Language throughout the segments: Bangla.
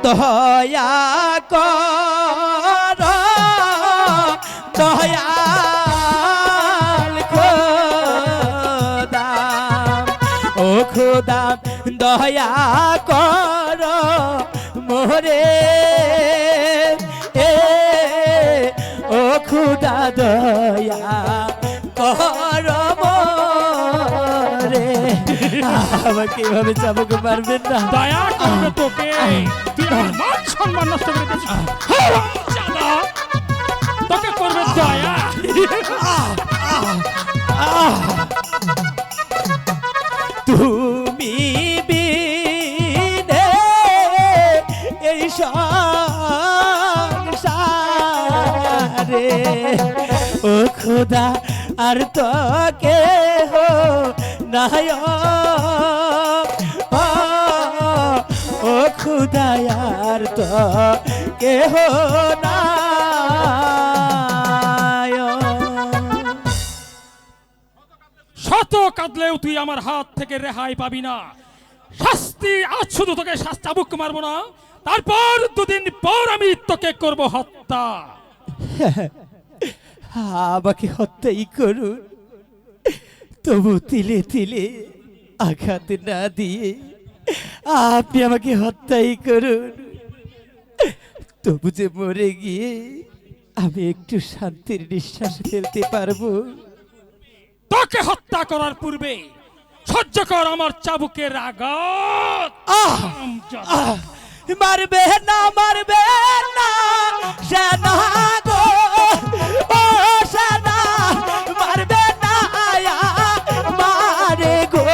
দয়া কর দয়াল খোদা ও খোদা দয়া কর মোরে ও খোদা দয়া কর মোরে আমাকে এভাবে চাবুক মারবেন না দয়া করবে তোকে তুই আমার মান সম্মান নষ্ট করে দিয়েছিস তোকে করবে দয়া তুমি বিনে এই সংসারে ও খোদা আর তো কেহ নাই ও খোদা আর তো কেহ নাই শত কাঁদলেও তুই আমার হাত থেকে রেহাই পাবি না শাস্তি আজ শুধু তোকে চাবুক মারবো না তারপর দুদিন পর আমি তোকে করব হত্যা আমাকে হত্যাই করুন তবু তিলে তিলে আঘাত না দিয়ে আপনি আমাকে হত্যাই করুন তবু যে মরে গিয়ে আমি একটু শান্তির নিঃশ্বাস ফেলতে পারবো তোকে হত্যা করার পূর্বে সহ্য কর আমার চাবুকের আঘাত মারবে না সেনা গো ও সেনা মারবে না মারে গো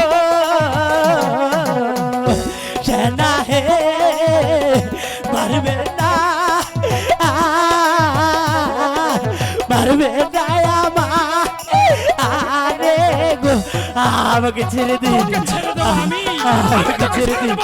সেনা হে মারবে না আরে গো আমাকে ছেড়ে দিন আমাকে ছেড়ে দিন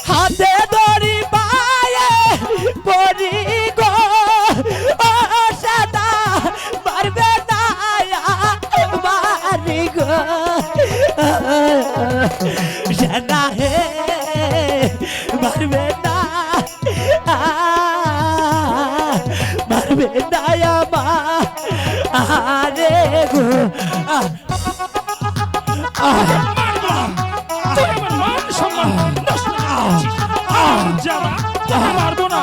হাতে দড়ি পায়ে পড়ি গো ও সাদা মারবে না মারি গো সাদা হে মারবে না আরে গো মারবো না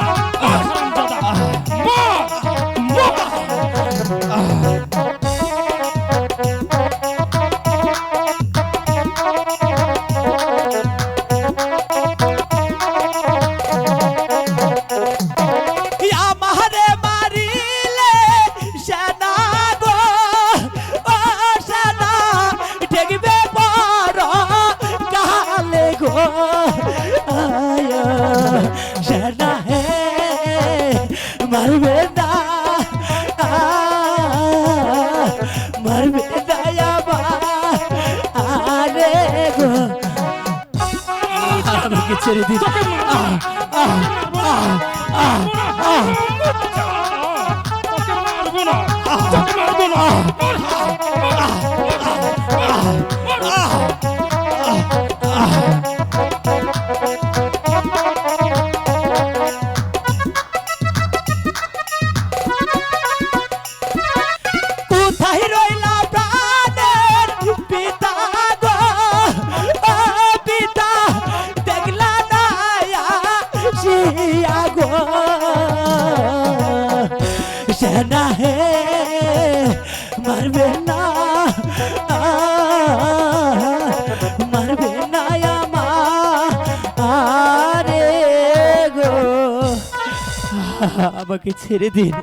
আমারে মারিলে সেনা গো ও সেনা ঠেকবে বড় কালে গো সেনা হে মারবে না আরে গো আমাকে ছেড়ে দিন কোথায় রইলা প্রাণের পিতা গো ও পিতা দেখলা না শিয়া গো সেনা হে মারবে না আমাকে ছেড়ে দিন